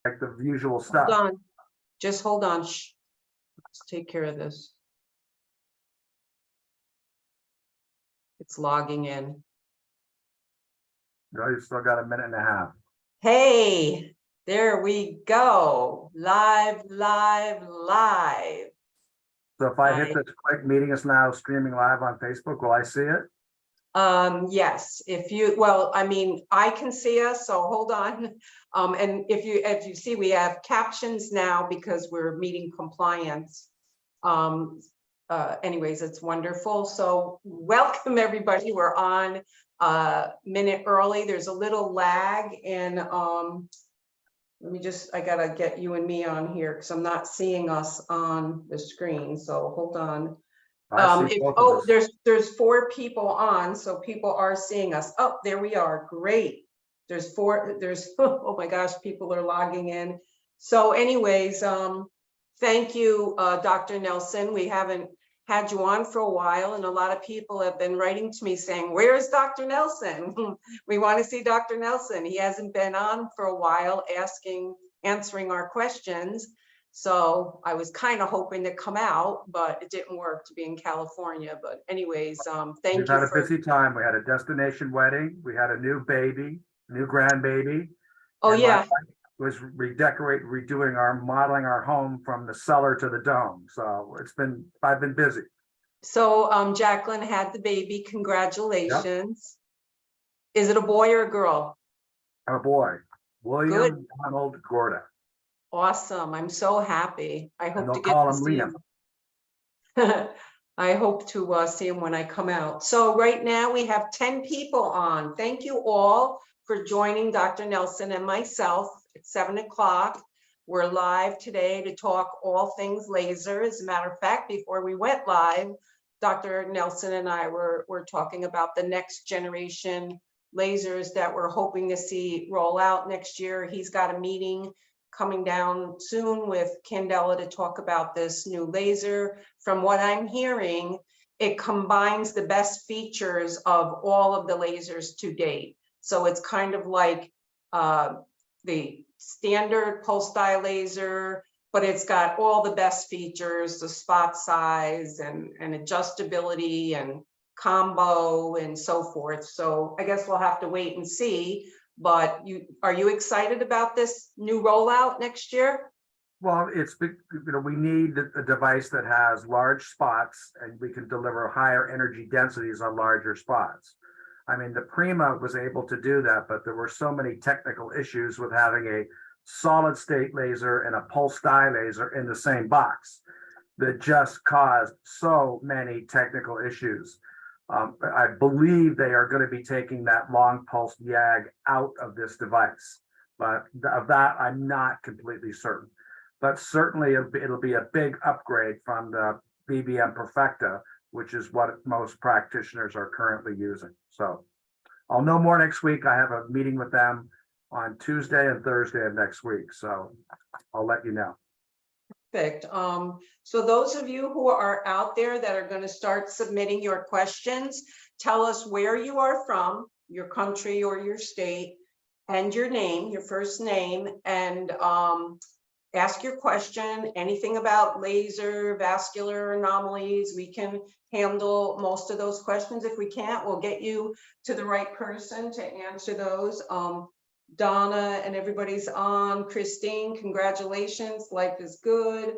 like the usual stuff. Hold on. Just hold on. Shh. Let's take care of this. It's logging in. No, you've still got a minute and a half. Hey, there we go. Live, live, live. So if I hit this click, meeting is now streaming live on Facebook, will I see it? Yes, if you, well, I mean, I can see us, so hold on. And if you see, we have captions now because we're meeting compliance. Anyways, it's wonderful. So welcome everybody. We're on a minute early. There's a little lag and let me just, I gotta get you and me on here because I'm not seeing us on the screen. So hold on. There's 4 people on, so people are seeing us. Oh, there we are. Great. There's 4. Oh my gosh, people are logging in. So anyways, thank you, Dr. Nelson. We haven't had you on for a while, and a lot of people have been writing to me saying, where's Dr. Nelson? We want to see Dr. Nelson. He hasn't been on for a while answering our questions. So I was kind of hoping to come out, but it didn't work to be in California. But anyways, thank you. We've had a busy time. We had a destination wedding. We had a new baby, new grandbaby. Oh, yeah. Was redoing modeling our home from the cellar to the dome. So I've been busy. So Jacqueline had the baby. Congratulations. Yep. Is it a boy or a girl? A boy. William Donald Gorda. Awesome. I'm so happy. I hope to get call to him see Liam. him. I hope to see him when I come out. So right now we have 10 people on. Thank you all for joining Dr. Nelson and myself at 7 o'clock. We're live today to talk all things laser. As a matter of fact, before we went live, Dr. Nelson and I were talking about the next generation lasers that we're hoping to see roll out next year. He's got a meeting coming down soon with Candela to talk about this new laser. From what I'm hearing, it combines the best features of all of the lasers to date. So it's kind of like the standard pulse dye laser, but it's got all the best features, the spot size and adjustability and combo and so forth. So I guess we'll have to wait and see. But are you excited about this new rollout next year? Well, we need a device that has large spots and we can deliver higher energy densities on larger spots. I mean, the Prima was able to do that, but there were so many technical issues with having a solid state laser and a pulse dye laser in the same box that just caused so many technical issues. I believe they are going to be taking that long pulse YAG out of this device, but of that I'm not completely certain. But certainly it'll be a big upgrade from the BBM Perfecta, which is what most practitioners are currently using. So I'll know more next week. I have a meeting with them on Tuesday and Thursday of next week, so I'll let you know. Perfect. So those of you who are out there that are going to start submitting your questions, tell us where you are from, your country or your state, and your name, your first name, and ask your question. Anything about laser, vascular anomalies, we can handle most of those questions. If we can't, we'll get you to the right person to answer those. Donna and everybody's on. Christine, congratulations. Life is good.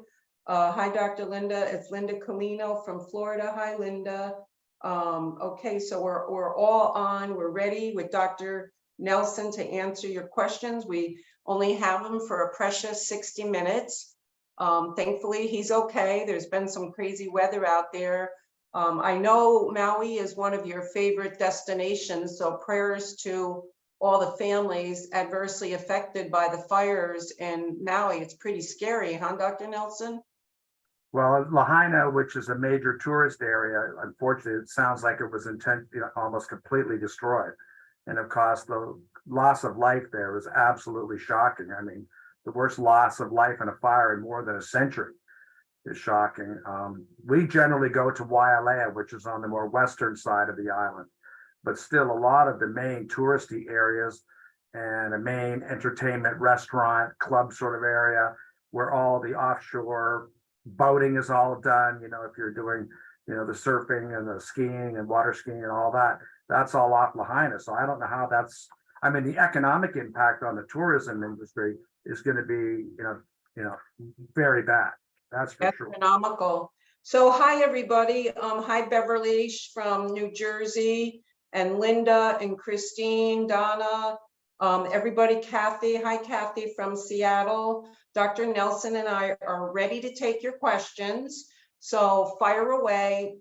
Hi, Dr. Linda. It's Linda Colino from Florida. Hi, Linda. Okay, so we're all on. We're ready with Dr. Nelson to answer your questions. We only have him for a precious 60 minutes. Thankfully, he's okay. There's been some crazy weather out there. I know Maui is one of your favorite destinations, so prayers to all the families adversely affected by the fires in Maui. It's pretty scary, huh, Dr. Nelson? Well, Lahaina, which is a major tourist area, unfortunately, it sounds like it was almost completely destroyed. And of course, the loss of life there was absolutely shocking. I mean, the worst loss of life in a fire in more than a century is shocking. We generally go to Wailea, which is on the more western side of the island. But still, a lot of the main touristy areas and a main entertainment restaurant club sort of area where all the offshore boating is all done. You know, if you're doing, you know, the surfing and the skiing and water skiing and all that, that's all off Lahaina. So I don't know how that's, I mean, the economic impact on the tourism industry is going to be, very bad. That's for sure. Astronomical. So hi, everybody. Hi, Beverly from New Jersey, and Linda and Christine, Donna, everybody, Kathy. Hi, Kathy from Seattle. Dr. Nelson and I are ready to take your questions. So fire away.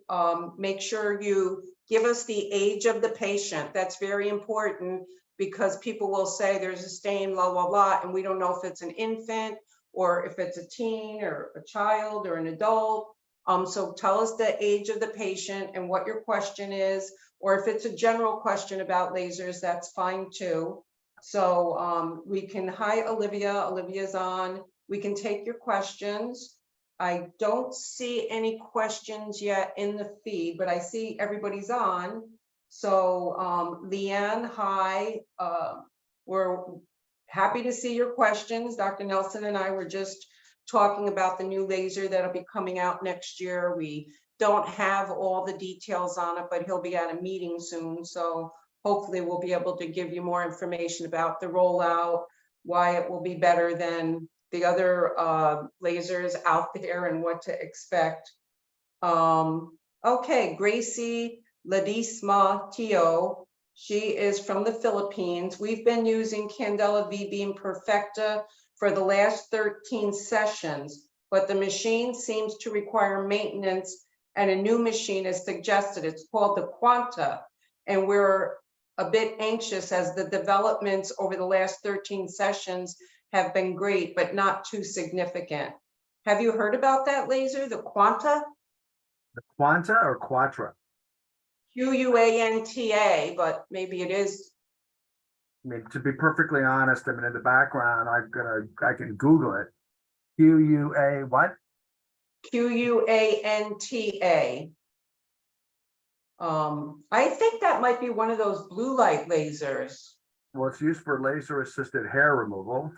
Make sure you give us the age of the patient. That's very important because people will say there's a stain, blah, blah, blah, and we don't know if it's an infant or if it's a teen or a child or an adult. So tell us the age of the patient and what your question is, or if it's a general question about lasers, that's fine too. So we can, hi, Olivia, Olivia's on. We can take your questions. I don't see any questions yet in the feed, but I see everybody's on. So Leanne, hi, we're happy to see your questions. Dr. Nelson and I were just talking about the new laser that'll be coming out next year. We don't have all the details on it, but he'll be at a meeting soon. So hopefully we'll be able to give you more information about the rollout, why it will be better than the other lasers out there and what to expect. Okay, Gracie 𝗦𝗁𝗂𝘀𝘁. She is from the Philippines. We've been using Candela V-Beam Perfecta for the last 13 sessions, but the machine seems to require maintenance and a new machine is suggested. It's called the Quanta, and we're a bit anxious as the developments over the last 13 sessions have been great, but not too significant. Have you heard about that laser, the Quanta? The Quanta or Quatra? Quanta, but maybe it is. I mean, to be perfectly honest, I mean, in the background, I can Google it. QUA what? Quanta. I think that might be one of those blue light lasers. Well, it's used for laser assisted hair removal.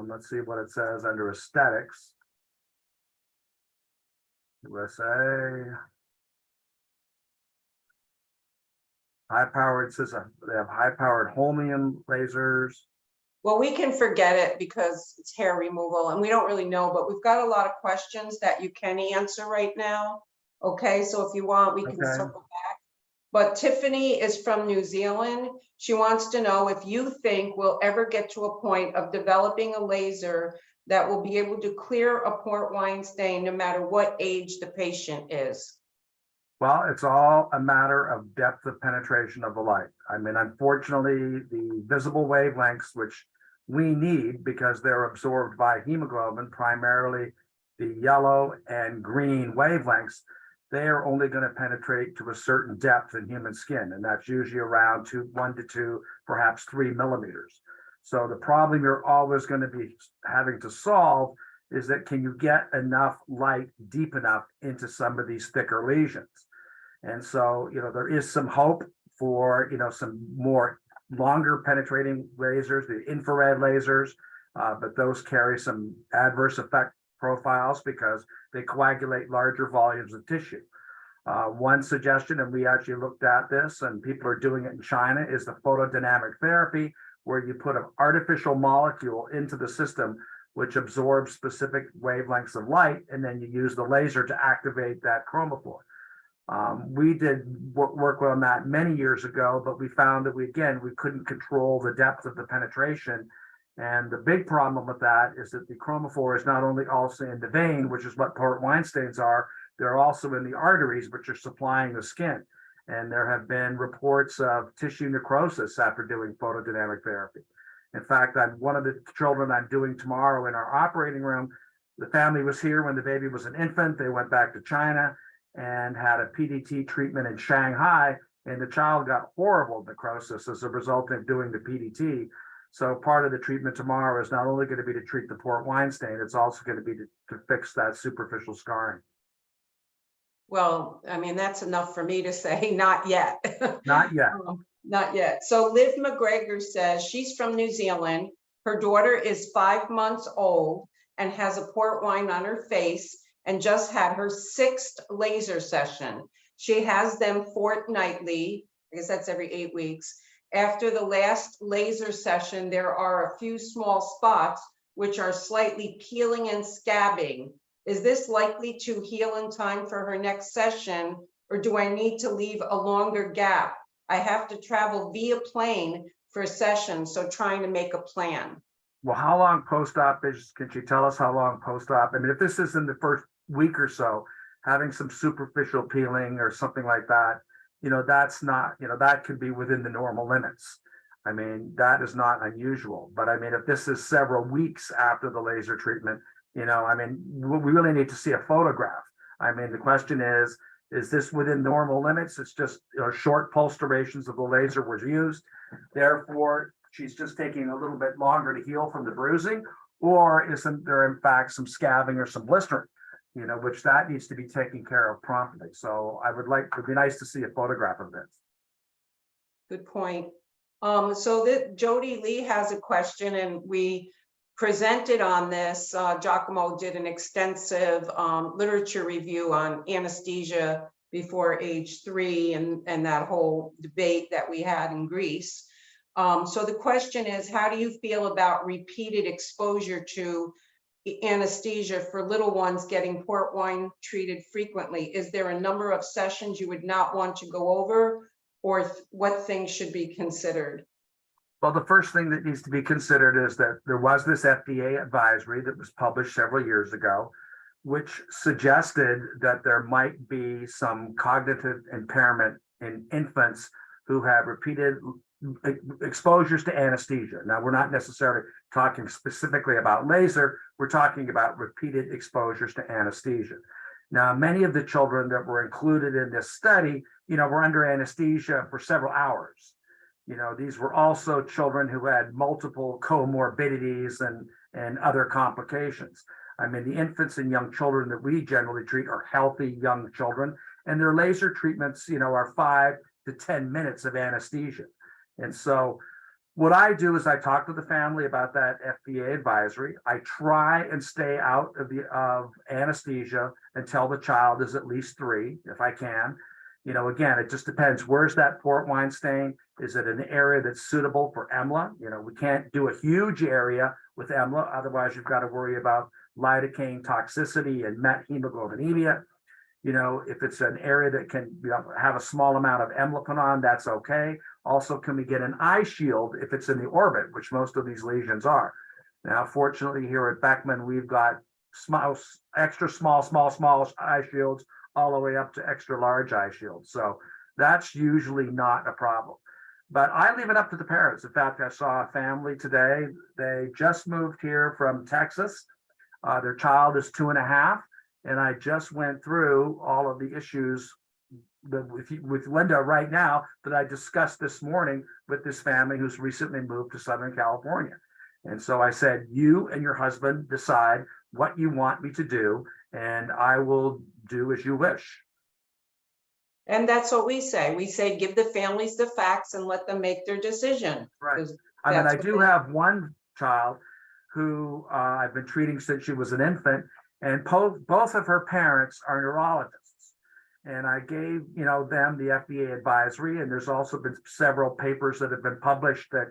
Let's see what it says under aesthetics. USA. High-powered, it says they have high-powered holmium lasers. Well, we can forget it because it's hair removal and we don't really know, but we've got a lot of questions that you can answer right now. Okay, so if you want, we can circle back. But Tiffany is from New Zealand. She wants to know if you think we'll ever get to a point of developing a laser that will be able to clear a port wine stain no matter what age the patient is. Well, it's all a matter of depth of penetration of the light. I mean, unfortunately, the visible wavelengths, which we need because they're absorbed by hemoglobin, primarily the yellow and green wavelengths, they are only going to penetrate to a certain depth in human skin, and that's usually around 1 to 2, perhaps 3 millimeters. So the problem you're always going to be having to solve is that can you get enough light deep enough into some of these thicker lesions? And so, there is some hope for, some more longer penetrating lasers, the infrared lasers, but those carry some adverse effect profiles because they coagulate larger volumes of tissue. One suggestion, and we actually looked at this, and people are doing it in China, is the photodynamic therapy, where you put an artificial molecule into the system which absorbs specific wavelengths of light, and then you use the laser to activate that chromophore. We did work on that many years ago, but we found that we couldn't control the depth of the penetration. And the big problem with that is that the chromophore is not only also in the vein, which is what port wine stains are, they're also in the arteries, which are supplying the skin. And there have been reports of tissue necrosis after doing photodynamic therapy. In fact, one of the children I'm doing tomorrow in our operating room, the family was here when the baby was an infant. They went back to China and had a PDT treatment in Shanghai, and the child got horrible necrosis as a result of doing the PDT. So part of the treatment tomorrow is not only going to be to treat the port wine stain, it's also going to be to fix that superficial scarring. Well, I mean, that's enough for me to say, not yet. Not yet. Not yet. So Liv McGregor says she's from New Zealand. Her daughter is 5 months old and has a port wine on her face and just had her 6th laser session. She has them fortnightly. I guess that's every 8 weeks. After the last laser session, there are a few small spots which are slightly peeling and scabbing. Is this likely to heal in time for her next session, or do I need to leave a longer gap? I have to travel via plane for sessions, so trying to make a plan. Well, how long post-op is, can you tell us how long post-op? I mean, if this is in the first week or so, having some superficial peeling or something like that, that's not, that could be within the normal limits. I mean, that is not unusual. But I mean, if this is several weeks after the laser treatment, I mean, we really need to see a photograph. I mean, the question is this within normal limits? It's just short pulse durations of the laser was used. Therefore, she's just taking a little bit longer to heal from the bruising, or isn't there in fact some scabbing or some blistering, which that needs to be taken care of promptly. So it'd be nice to see a photograph of this. Good point. So that Jody Lee has a question, and we presented on this. Giacomo did an extensive literature review on anesthesia before age 3 and that whole debate that we had in Greece. So the question is, how do you feel about repeated exposure to anesthesia for little ones getting port wine treated frequently? Is there a number of sessions you would not want to go over, or what things should be considered? Well, the first thing that needs to be considered is that there was this FDA advisory that was published several years ago, which suggested that there might be some cognitive impairment in infants who have repeated exposures to anesthesia. Now, we're not necessarily talking specifically about laser, we're talking about repeated exposures to anesthesia. Now, many of the children that were included in this study, were under anesthesia for several hours. These were also children who had multiple comorbidities and other complications. I mean, the infants and young children that we generally treat are healthy young children, and their laser treatments, are 5 to 10 minutes of anesthesia. And so what I do is I talk to the family about that FDA advisory. I try and stay out of anesthesia until the child is at least 3, if I can. Again, it just depends. Where's that port wine stain? Is it an area that's suitable for EMLA? We can't do a huge area with EMLA. Otherwise, you've got to worry about lidocaine toxicity and methemoglobinemia. If it's an area that can have a small amount of EMLA put on, that's okay. Also, can we get an eye shield if it's in the orbit, which most of these lesions are? Now, fortunately, here at Beckman, we've got extra small eye shields all the way up to extra large eye shields. So that's usually not a problem. But I leave it up to the parents. In fact, I saw a family today. They just moved here from Texas. Their child is 2.5. And I just went through all of the issues with Linda right now that I discussed this morning with this family who's recently moved to Southern California. And so I said, you and your husband decide what you want me to do, and I will do as you wish. And that's what we say. We say, give the families the facts and let them make their decision. Right. I mean, I do have one child who I've been treating since she was an infant, and both of her parents are neurologists. And I gave, them the FDA advisory, and there's also been several papers that have been published that,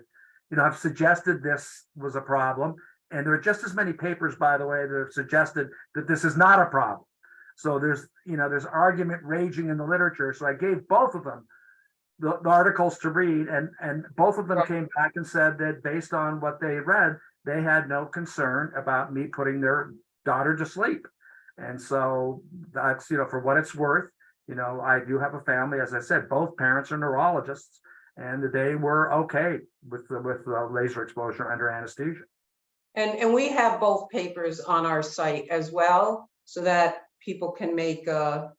have suggested this was a problem. And there are just as many papers, by the way, that have suggested that this is not a problem. So there's argument raging in the literature. So I gave both of them the articles to read, and both of them came back and said that based on what they read, they had no concern about me putting their daughter to sleep. And so that's, for what it's worth, I do have a family, as I said, both parents are neurologists, and they were okay with laser exposure under anesthesia. And we have both papers on our site as well, so that people can make a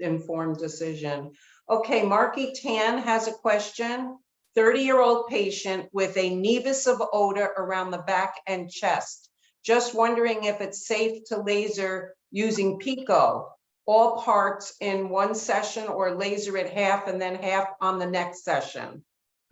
informed decision. Okay, Marky Tan has a question. 30-year-old patient with a nevus of odor around the back and chest. Just wondering if it's safe to laser using pico, all parts in one session, or laser it half and then half on the next session.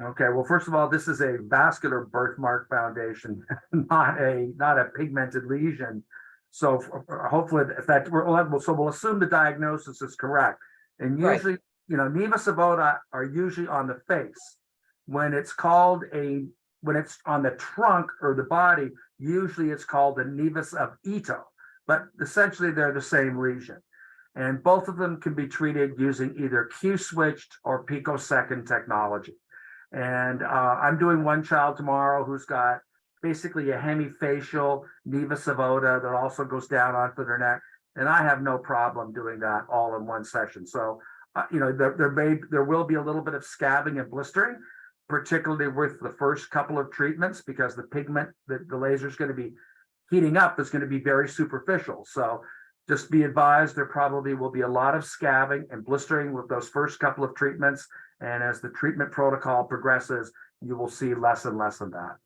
Okay, well, first of all, this is a vascular birthmark foundation, not a pigmented lesion. So hopefully, if that we'll assume the diagnosis is correct. And Right. usually, nevus of Oda are usually on the face. When it's when it's on the trunk or the body, usually it's called a nevus of Ito, but essentially they're the same lesion. And both of them can be treated using either Q-switched or picosecond technology. And I'm doing one child tomorrow who's got basically a hemifacial nevus of Oda that also goes down onto their neck. And I have no problem doing that all in one session. So, there will be a little bit of scabbing and blistering, particularly with the first couple of treatments, because the pigment that the laser is going to be heating up is going to be very superficial. So just be advised, there probably will be a lot of scabbing and blistering with those first couple of treatments. And as the treatment protocol progresses, you will see less and less of that.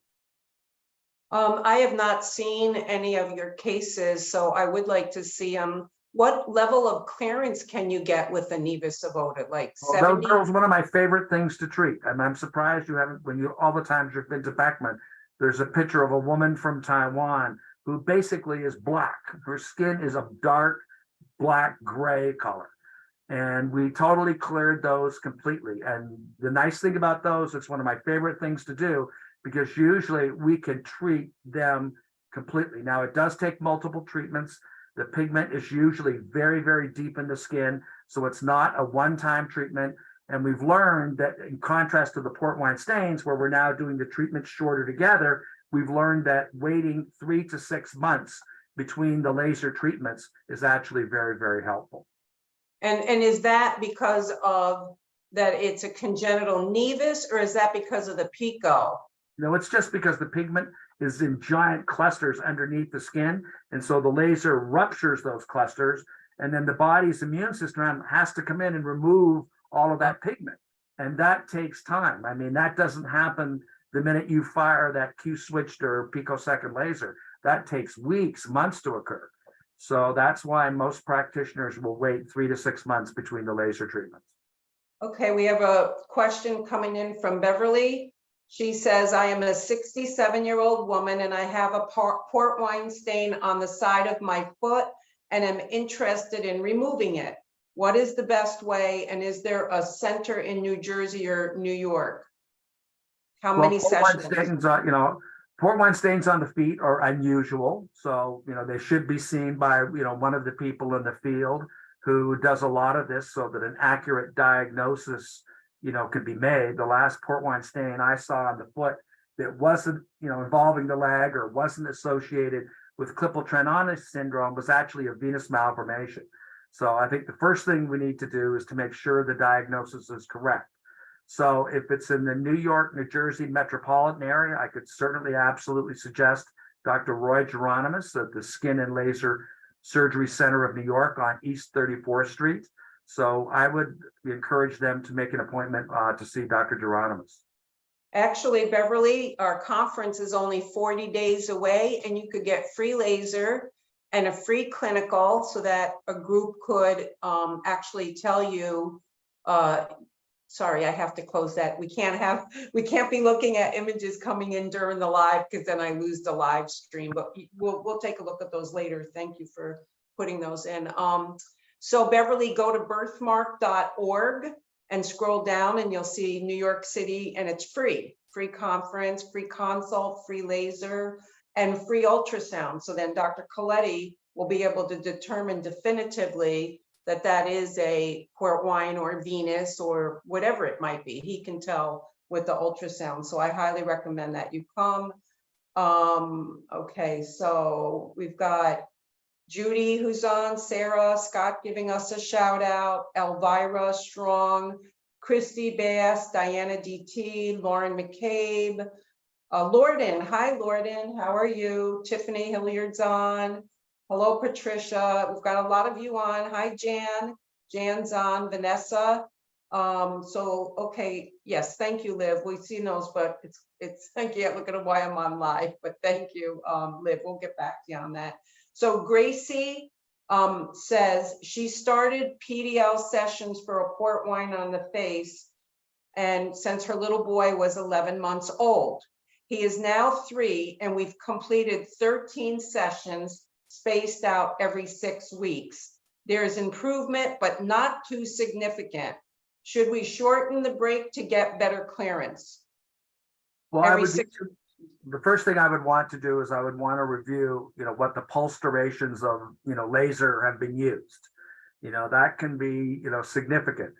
I have not seen any of your cases, so I would like to see them. What level of clearance can you get with the nevus of Oda? Like Well, 70? that was one of my favorite things to treat. And I'm surprised you haven't, all the times you've been to Beckman, there's a picture of a woman from Taiwan who basically is black. Her skin is a dark black gray color. And we totally cleared those completely. And the nice thing about those, it's one of my favorite things to do, because usually we can treat them completely. Now, it does take multiple treatments. The pigment is usually very, very deep in the skin, so it's not a one-time treatment. And we've learned that, in contrast to the port wine stains, where we're now doing the treatment shorter together, we've learned that waiting 3 to 6 months between the laser treatments is actually very, very helpful. And is that because of that it's a congenital nevus, or is that because of the pico? No, it's just because the pigment is in giant clusters underneath the skin. And so the laser ruptures those clusters. And then the body's immune system has to come in and remove all of that pigment. And that takes time. I mean, that doesn't happen the minute you fire that Q-switched or picosecond laser. That takes weeks, months to occur. So that's why most practitioners will wait 3 to 6 months between the laser treatments. Okay, we have a question coming in from Beverly. She says, I am a 67-year-old woman and I have a port wine stain on the side of my foot and am interested in removing it. What is the best way? And is there a center in New Jersey or New York? How many sessions? Port wine stains on the feet are unusual. So, they should be seen by, one of the people in the field who does a lot of this so that an accurate diagnosis could be made. The last port wine stain I saw on the foot that wasn't, involving the leg or wasn't associated with 𝗏𝗏𝗏𝗏 syndrome was actually a venous malformation. So I think the first thing we need to do is to make sure the diagnosis is correct. So if it's in the New York, New Jersey metropolitan area, I could certainly absolutely suggest Dr. Roy Geronimus at the Skin and Laser Surgery Center of New York on East 34th Street. So I would encourage them to make an appointment to see Dr. Geronimus. Actually, Beverly, our conference is only 40 days away, and you could get free laser and a free clinical so that a group could actually tell you, sorry, I have to close that. We can't be looking at images coming in during the live, because then I lose the live stream, but we'll take a look at those later. Thank you for putting those in. So Beverly, go to birthmark.org and scroll down and you'll see New York City, and it's free conference, free consult, free laser, and free ultrasound. So then Dr. 𝗂𝘁𝘂𝗿𝘁 will be able to determine definitively that that is a port wine or venous or whatever it might be. He can tell with the ultrasound. So I highly recommend that you come. Okay, so we've got Judy who's on, Sarah, Scott giving us a shout out, Elvira Strong, Christy Bass, Diana DT, Lauren McCabe, Lorden. Hi, Lorden. How are you? Tiffany Hilliard's on. Hello, Patricia. We've got a lot of you on. Hi, Jan. Jan's on. Vanessa. So, okay. Yes. Thank you, Liv. We've seen those, but it's I can't look at why I'm on live, but thank you, Liv. We'll get back to you on that. So Gracie says she started PDL sessions for a port wine on the face and since her little boy was 11 months old. He is now 3, and we've completed 13 sessions spaced out every 6 weeks. There is improvement, but not too significant. Should we shorten the break to get better clearance? Well, Every 6 the first thing I would want to do is I would want to review, what the pulse durations of, laser have been used. That can be, significant.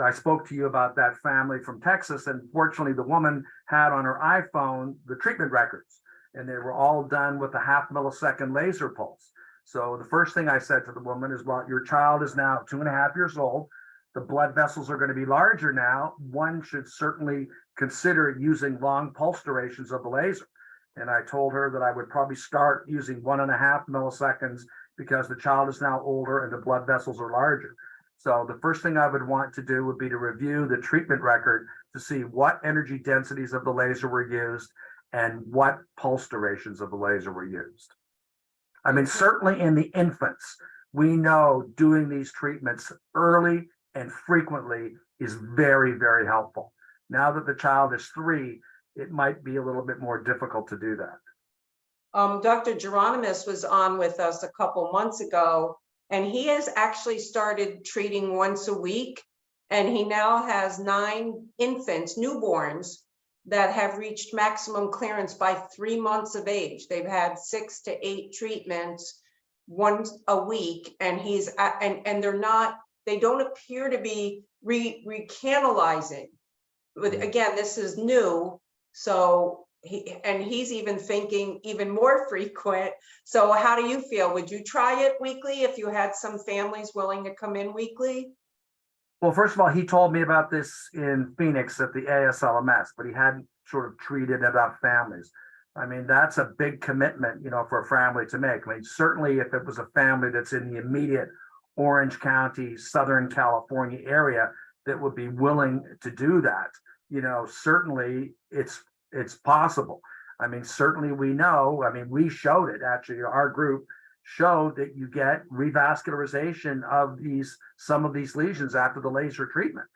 I spoke to you about that family from Texas, and fortunately the woman had on her iPhone the treatment records, and they were all done with a 0.5 millisecond laser pulse. So the first thing I said to the woman is, well, your child is now 2.5 years old. The blood vessels are going to be larger now. One should certainly consider using long pulse durations of the laser. And I told her that I would probably start using 1.5 milliseconds because the child is now older and the blood vessels are larger. So the first thing I would want to do would be to review the treatment record to see what energy densities of the laser were used and what pulse durations of the laser were used. I mean, certainly in the infants, we know doing these treatments early and frequently is very, very helpful. Now that the child is 3, it might be a little bit more difficult to do that. Dr. Geronimus was on with us a couple months ago, and he has actually started treating once a week. And he now has 9 infants, newborns, that have reached maximum clearance by 3 months of age. They've had 6 to 8 treatments once a week, and he's and they don't appear to be recanalizing. But again, this is new, so he's even thinking even more frequent. So how do you feel? Would you try it weekly if you had some families willing to come in weekly? Well, first of all, he told me about this in Phoenix at the ASLMS, but he hadn't sort of treated about families. I mean, that's a big commitment, for a family to make. I mean, certainly if it was a family that's in the immediate Orange County, Southern California area that would be willing to do that, certainly it's possible. I mean, certainly we know, we showed it actually, our group showed that you get revascularization of some of these lesions after the laser treatment.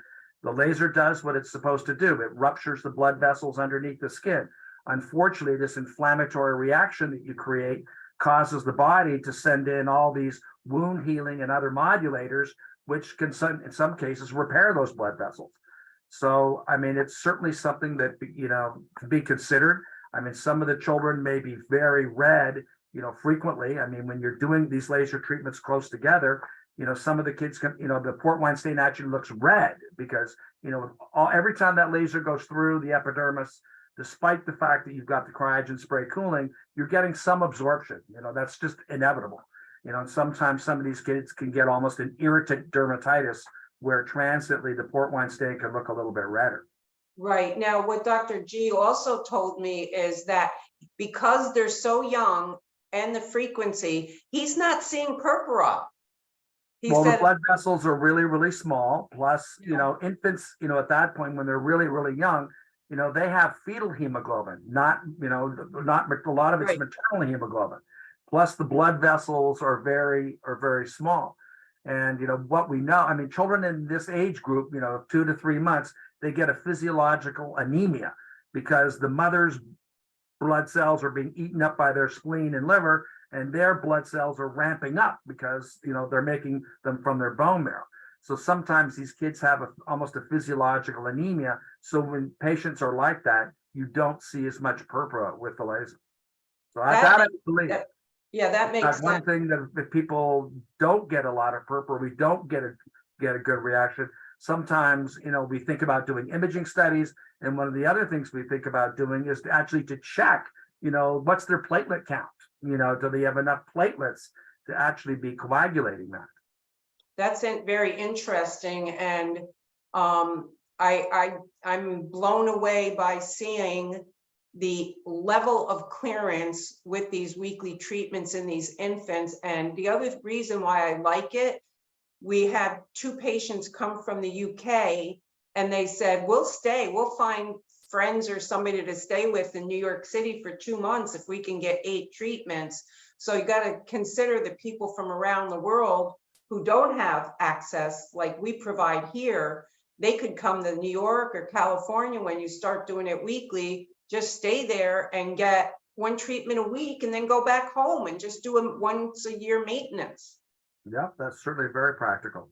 The laser does what it's supposed to do. It ruptures the blood vessels underneath the skin. Unfortunately, this inflammatory reaction that you create causes the body to send in all these wound healing and other modulators, which can, in some cases, repair those blood vessels. So, I mean, it's certainly something that, can be considered. I mean, some of the children may be very red, frequently. I mean, when you're doing these laser treatments close together, some of the kids can, the port wine stain actually looks red because, every time that laser goes through the epidermis, despite the fact that you've got the cryogen spray cooling, you're getting some absorption. That's just inevitable. And sometimes some of these kids can get almost an irritant dermatitis where transiently the port wine stain can look a little bit redder. Right. Now, what Dr. G also told me is that because they're so young and the frequency, he's not seeing purpura. Well, the blood vessels are really, really small. Plus, infants, at that point when they're really, really young, they have fetal hemoglobin, not a lot of it's maternal hemoglobin. Plus, the blood vessels are very small. And what we know, I mean, children in this age group, 2 to 3 months, they get a physiological anemia because the mother's blood cells are being eaten up by their spleen and liver, and their blood cells are ramping up because they're making them from their bone marrow. So sometimes these kids have almost a physiological anemia. So when patients are like that, you don't see as much purpura with the laser. So I believe. Yeah, that makes sense. One thing that if people don't get a lot of purpura, we don't get a good reaction. Sometimes, we think about doing imaging studies, and one of the other things we think about doing is to check, what's their platelet count? Do they have enough platelets to actually be coagulating that? That's very interesting, and I'm blown away by seeing the level of clearance with these weekly treatments in these infants. And the other reason why I like it, we had 2 patients come from the UK, and they said, we'll find friends or somebody to stay with in New York City for 2 months if we can get 8 treatments. So you got to consider the people from around the world who don't have access like we provide here. they could come to New York or California when you start doing it weekly, just stay there and get one treatment a week and then go back home and just do a once a year maintenance. Yep, that's certainly very practical.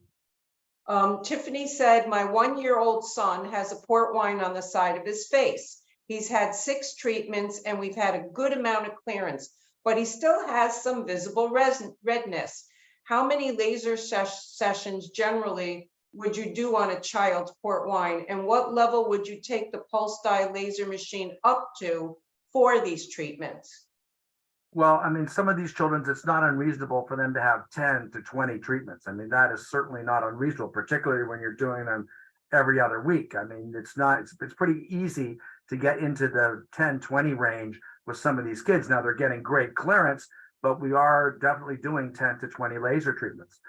Tiffany said, my 1-year-old son has a port wine on the side of his face. He's had 6 treatments and we've had a good amount of clearance, but he still has some visible redness. How many laser sessions generally would you do on a child's port wine? And what level would you take the pulse dye laser machine up to for these treatments? Well, I mean, some of these children, it's not unreasonable for them to have 10 to 20 treatments. I mean, that is certainly not unreasonable, particularly when you're doing them every other week. I mean, it's pretty easy to get into the 10, 20 range with some of these kids. Now they're getting great clearance, but we are definitely doing 10 to 20 laser treatments.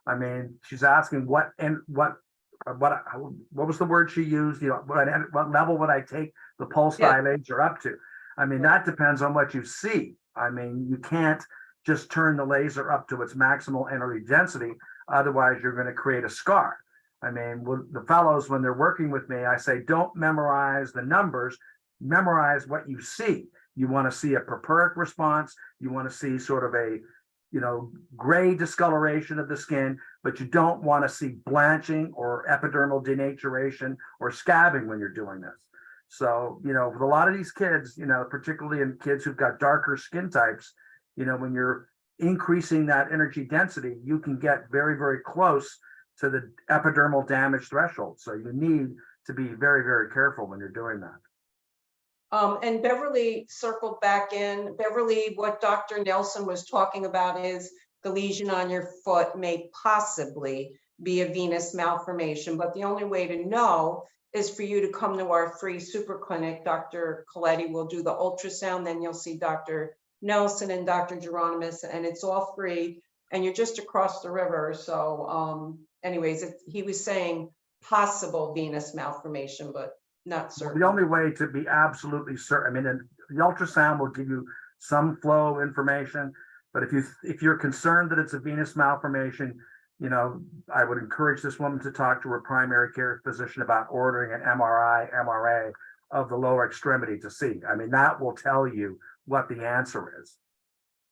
I mean, she's asking what was the word she used? You know, what level would I take the pulse dye laser up to? I mean, that depends on what you see. I mean, you can't just turn the laser up to its maximal energy density. Otherwise, you're going to create a scar. I mean, the fellows, when they're working with me, I say, don't memorize the numbers, memorize what you see. You want to see a purpuric response. You want to see sort of a, you know, gray discoloration of the skin, but you don't want to see blanching or epidermal denaturation or scabbing when you're doing this. So, you know, with a lot of these kids, you know, particularly in kids who've got darker skin types, you know, when you're increasing that energy density, you can get very, very close to the epidermal damage threshold. So you need to be very, very careful when you're doing that. And Beverly circled back in. Beverly, what Dr. Nelson was talking about is the lesion on your foot may possibly be a venous malformation, but the only way to know is for you to come to our free super clinic. Dr. 𝗂𝘁𝘂𝗿𝘁 will do the ultrasound, then you'll see Dr. Nelson and Dr. Geronimus, and it's all free, and you're just across the river. So anyways, he was saying possible venous malformation, but not certain. The only way to be absolutely certain, I mean, the ultrasound will give you some flow of information, but if you're concerned that it's a venous malformation, you know, I would encourage this woman to talk to her primary care physician about ordering an MRI, MRA of the lower extremity to see. I mean, that will tell you what the answer is.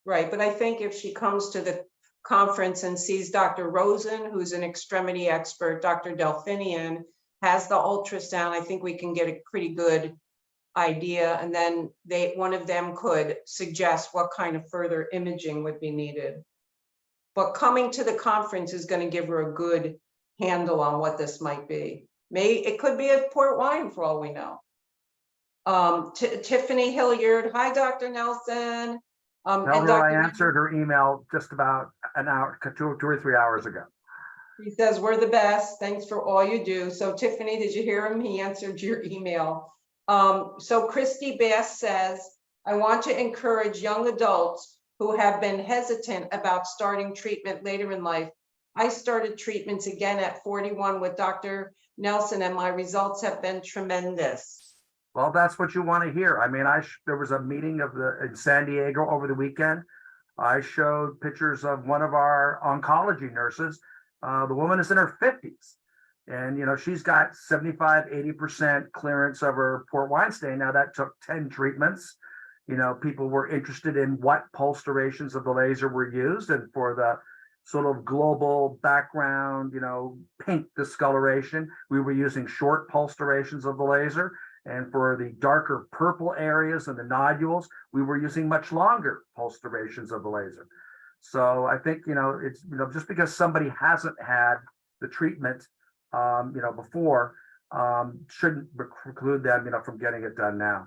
Right, but I think if she comes to the conference and sees Dr. Rosen, who's an extremity expert, Dr. Delphinian, has the ultrasound, I think we can get a pretty good idea. And then one of them could suggest what kind of further imaging would be needed. But coming to the conference is going to give her a good handle on what this might be. It could be a port wine for all we know. Tiffany Hilliard, hi, Dr. Nelson. Tell her I answered her email just about an hour, 2 or 3 hours ago. He says, we're the best. Thanks for all you do. So Tiffany, did you hear him? He answered your email. So Christy Bass says, I want to encourage young adults who have been hesitant about starting treatment later in life. I started treatments again at 41 with Dr. Nelson, and my results have been tremendous. Well, that's what you want to hear. I mean, there was a meeting in San Diego over the weekend. I showed pictures of one of our oncology nurses. The woman is in her 50s, and you know, she's got 75, 80% clearance of her port wine stain. Now that took 10 treatments. You know, people were interested in what pulse durations of the laser were used, and for the sort of global background, you know, pink discoloration, we were using short pulse durations of the laser. And for the darker purple areas and the nodules, we were using much longer pulse durations of the laser. So I think, you know, it's, you know, just because somebody hasn't had the treatment, you know, before, shouldn't preclude them, you know, from getting it done now.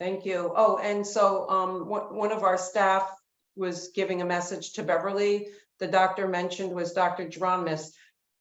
Thank you. Oh, and so one of our staff was giving a message to Beverly. The doctor mentioned was Dr. Geronimus.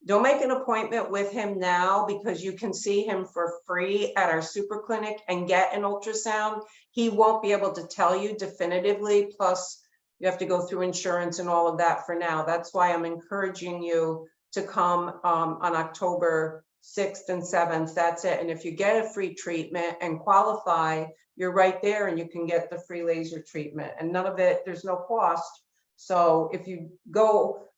Don't make an appointment with him now, because you can see him for free at our super clinic and get an ultrasound. He won't be able to tell you definitively. Plus, you have to go through insurance and all of that for now. That's why I'm encouraging you to come on October 6th and 7th. That's it. And if you get a free treatment and qualify, you're right there and you can get the free laser treatment. And none of it, there's no cost. So if you go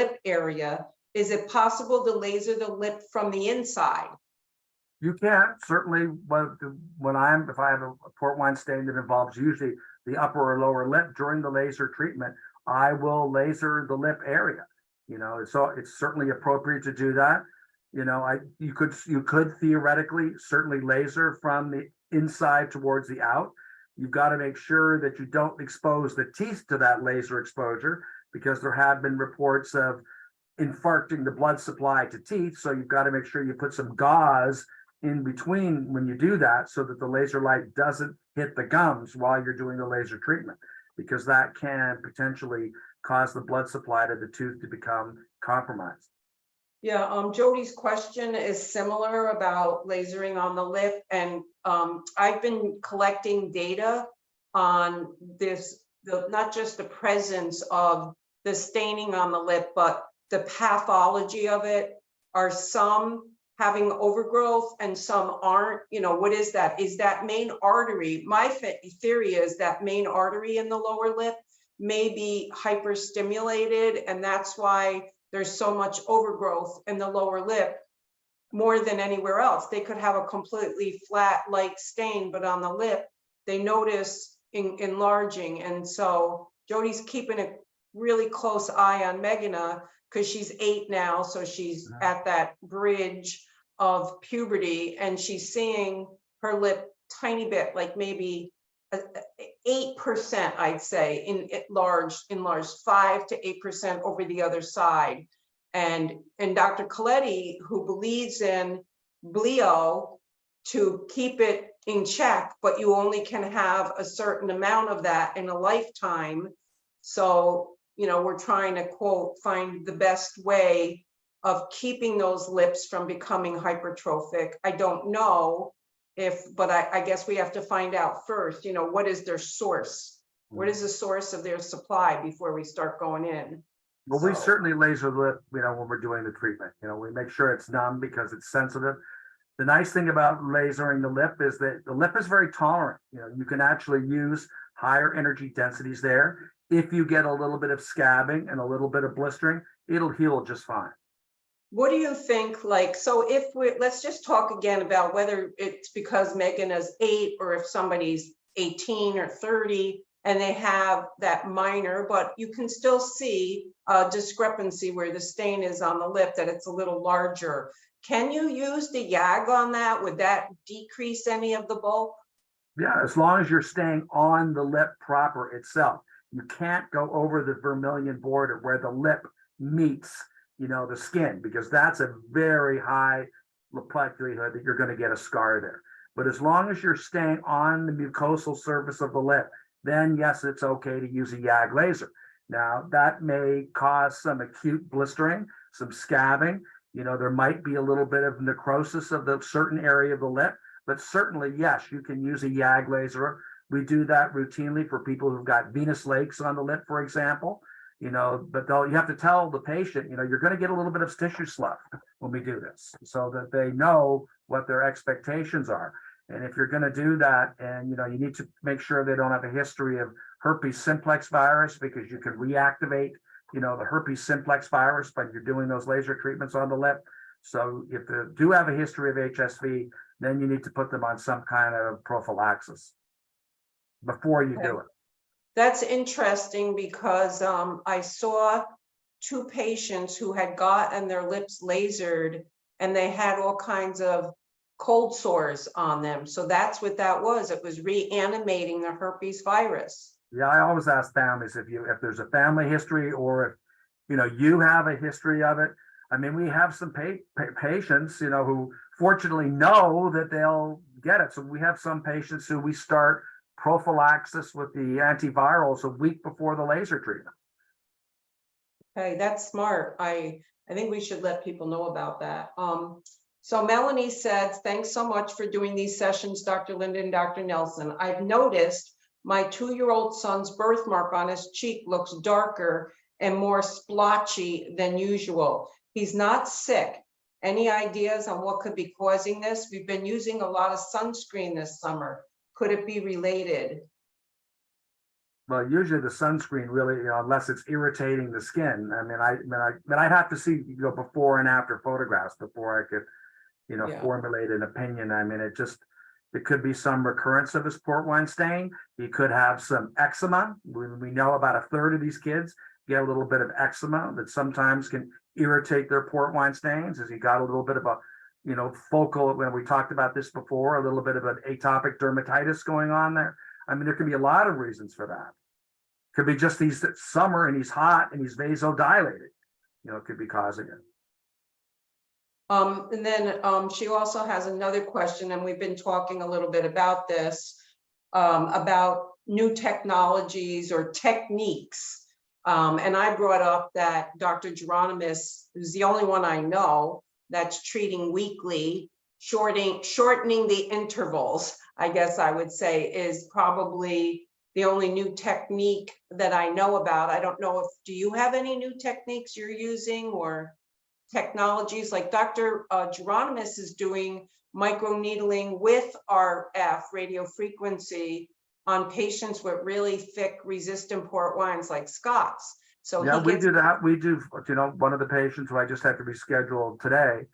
lip area, is it possible to laser the lip from the inside? You can certainly, if I have a port wine stain that involves usually the upper or lower lip during the laser treatment, I will laser the lip area. So it's certainly appropriate to do that. You could theoretically certainly laser from the inside towards the out. You've got to make sure that you don't expose the teeth to that laser exposure, because there have been reports of infarcting the blood supply to teeth. So you've got to make sure you put some gauze in between when you do that, so that the laser light doesn't hit the gums while you're doing the laser treatment, because that can potentially cause the blood supply to the tooth to become compromised. Yeah, Jody's question is similar about lasering on the lip, and I've been collecting data on this, not just the presence of the staining on the lip, but the pathology of it. Are some having overgrowth and some aren't? What is that? Is that main artery? My theory is that main artery in the lower lip may be hyperstimulated, and that's why there's so much overgrowth in the lower lip more than anywhere else. They could have a completely flat, light stain, but on the lip, they notice enlarging. And so Jody's keeping a really close eye on Meghana because she's 8 now. So she's at that bridge of puberty, and she's seeing her lip tiny bit, like maybe 8%, I'd say, enlarged 5 to 8% over the other side. And Dr. 𝗂𝘁, who believes in bleo to keep it in check, but you only can have a certain amount of that in a lifetime. So, you know, we're trying to, quote, find the best way of keeping those lips from becoming hypertrophic. I don't know but I guess we have to find out first, you know, what is their source? What is the source of their supply before we start going in? Well, we certainly laser the lip, you know, when we're doing the treatment. You know, we make sure it's numb because it's sensitive. The nice thing about lasering the lip is that the lip is very tolerant. You know, you can actually use higher energy densities there. If you get a little bit of scabbing and a little bit of blistering, it'll heal just fine. What do you think, like, so if let's just talk again about whether it's because Meghana's 8 or if somebody's 18 or 30 and they have that minor, but you can still see a discrepancy where the stain is on the lip, that it's a little larger. Can you use the YAG on that? Would that decrease any of the bulk? Yeah, as long as you're staying on the lip proper itself. You can't go over the vermilion border where the lip meets, you know, the skin, because that's a very high likelihood that you're going to get a scar there. But as long as you're staying on the mucosal surface of the lip, then yes, it's okay to use a YAG laser. Now, that may cause some acute blistering, some scabbing. You know, there might be a little bit of necrosis of the certain area of the lip, but certainly, yes, you can use a YAG laser. We do that routinely for people who've got venous lakes on the lip, for example. You know, but you have to tell the patient, you know, you're going to get a little bit of tissue slough when we do this, so that they know what their expectations are. And if you're going to do that, and, you know, you need to make sure they don't have a history of herpes simplex virus, because you can reactivate, you know, the herpes simplex virus when you're doing those laser treatments on the lip. So if they do have a history of HSV, then you need to put them on some kind of prophylaxis before you do it. That's interesting because I saw 2 patients who had gotten their lips lasered and they had all kinds of cold sores on them. So that's what that was. It was reanimating the herpes virus. Yeah, I always ask families if there's a family history, or if, you know, you have a history of it. I mean, we have some patients, you know, who fortunately know that they'll get it. So we have some patients who we start prophylaxis with the antivirals a week before the laser treatment. Okay, that's smart. I think we should let people know about that. So Melanie says, thanks so much for doing these sessions, Dr. Linden, Dr. Nelson. I've noticed my 2-year-old son's birthmark on his cheek looks darker and more splotchy than usual. He's not sick. Any ideas on what could be causing this? We've been using a lot of sunscreen this summer. Could it be related? Well, usually the sunscreen really, you know, unless it's irritating the skin. I mean, I'd have to see, you know, before and after photographs before I could, you know, formulate an opinion. I mean, it could be some recurrence of his port wine stain. He could have some eczema. We know about 1/3 of these kids get a little bit of eczema that sometimes can irritate their port wine stains, as he got a little bit of a, you know, focal, when we talked about this before, a little bit of an atopic dermatitis going on there. I mean, there can be a lot of reasons for that. Could be just he's summer and he's hot and he's vasodilated, you know, it could be causing it. And then she also has another question, and we've been talking a little bit about this, about new technologies or techniques. And I brought up that Dr. Geronimus, who's the only one I know that's treating weekly, shortening the intervals, I guess I would say, is probably the only new technique that I know about. I don't know do you have any new techniques you're using or technologies? Like Dr. Geronimus is doing microneedling with RF, radio frequency, on patients with really thick resistant port wines like Scott's. So Yeah, he we gets, do that. We do, one of the patients who I just had to reschedule today.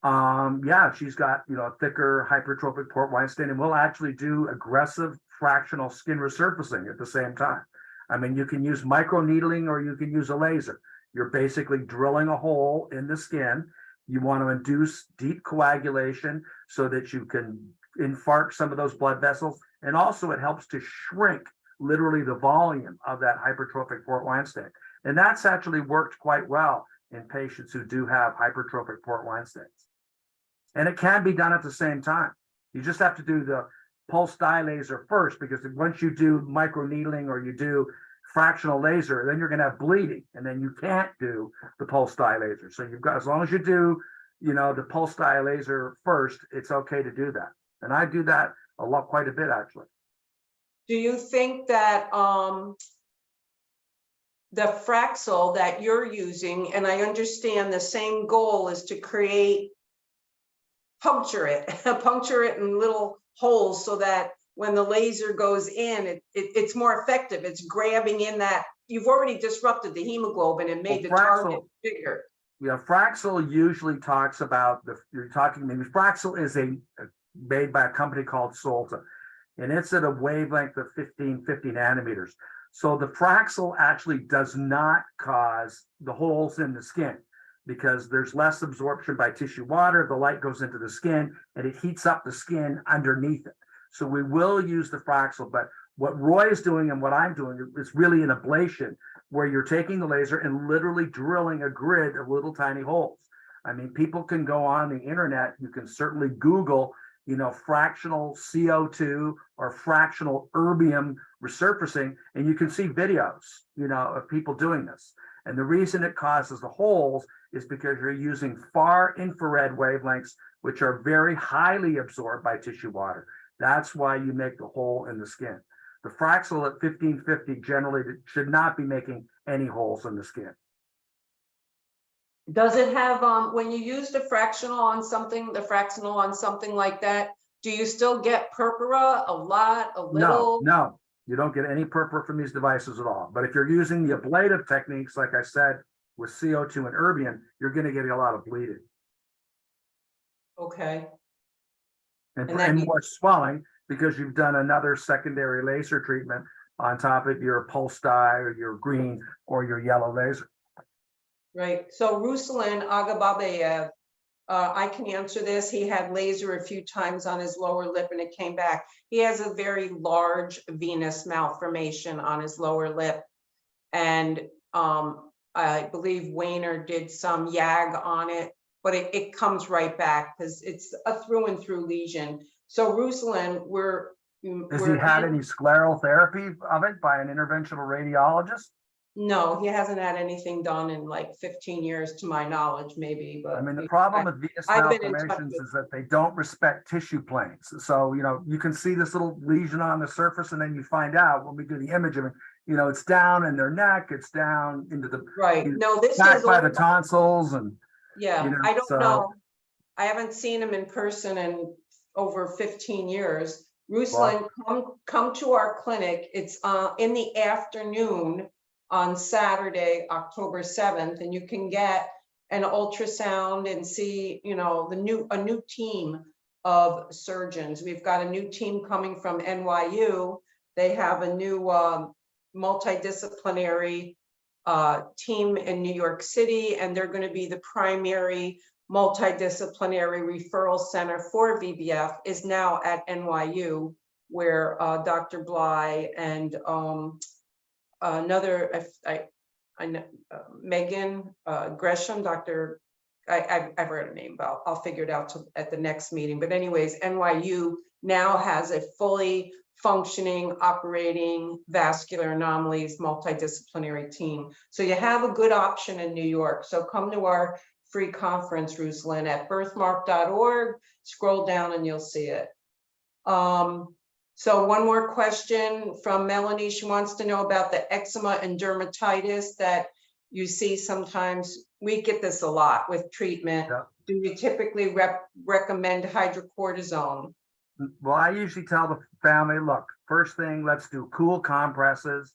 Yeah, she's got, a thicker hypertrophic port wine stain, and we'll actually do aggressive fractional skin resurfacing at the same time. I mean, you can use microneedling or you can use a laser. You're basically drilling a hole in the skin. You want to induce deep coagulation so that you can infarct some of those blood vessels. And also it helps to shrink literally the volume of that hypertrophic port wine stain. And that's actually worked quite well in patients who do have hypertrophic port wine stains. And it can be done at the same time. You just have to do the pulse dye laser first, because once you do microneedling or you do fractional laser, then you're going to have bleeding, and then you can't do the pulse dye laser. So you've got, as long as you do, the pulse dye laser first, it's okay to do that. And I do that quite a bit, actually. do you think that the Fraxel that you're using, and I understand the same goal is to puncture it in little holes so that when the laser goes in, it's more effective. It's grabbing in that, you've already disrupted the hemoglobin and made the target bigger. Yeah, Fraxel usually talks about Fraxel is made by a company called Solta, and it's at a wavelength of 1550 nanometers. So the Fraxel actually does not cause the holes in the skin, because there's less absorption by tissue water. The light goes into the skin and it heats up the skin underneath it. So we will use the Fraxel, but what Roy is doing and what I'm doing is really an ablation, where you're taking the laser and literally drilling a grid of little tiny holes. I mean, people can go on the internet. You can certainly Google, fractional CO2 or fractional erbium resurfacing, and you can see videos, of people doing this. And the reason it causes the holes is because you're using far infrared wavelengths, which are very highly absorbed by tissue water. That's why you make the hole in the skin. The Fraxel at 1550 generally should not be making any holes in the skin. Does it have, when you use the fractional on something like that, do you still get purpura, a lot, a little? No, you don't get any purpura from these devices at all. But if you're using the ablative techniques, like I said, with CO2 and erbium, you're going to get a lot of bleeding. Okay. And more swelling, because you've done another secondary laser treatment on top of your pulse dye or your green or your yellow laser. Right. So 𝗔𝗯ście I can answer this. He had laser a few times on his lower lip and it came back. He has a very large venous malformation on his lower lip. And I believe Wayner did some YAG on it, but it comes right back because it's a through and through lesion. So Ruslan, Has he had any scleral therapy of it by an interventional radiologist? No, he hasn't had anything done in like 15 years to my knowledge, maybe. But I mean, the problem with venous malformations is that they don't respect tissue planes. So, you can see this little lesion on the surface, and then you find out when we do the imaging, it's down in their neck, it's down into the No, this back is by the tonsils, and I don't know. I haven't seen him in person in over 15 years. Ruslan, come to our clinic. It's in the afternoon on Saturday, October 7th, and you can get an ultrasound and see, a new team of surgeons. We've got a new team coming from NYU. They have a new multidisciplinary team in New York City, and they're going to be the primary multidisciplinary referral center for VBF is now at NYU, where Dr. Bly and another, Megan Gresham, I've heard her name, but I'll figure it out at the next meeting. But anyways, NYU now has a fully functioning, operating vascular anomalies multidisciplinary team. So you have a good option in New York. So come to our free conference, Ruslan, at birthmark.org. Scroll down and you'll see it. So one more question from Melanie. She wants to know about the eczema and dermatitis that you see sometimes. We get this a lot with treatment. Yeah. Do you typically recommend hydrocortisone? Well, I usually tell the family, look, first thing, let's do cool compresses,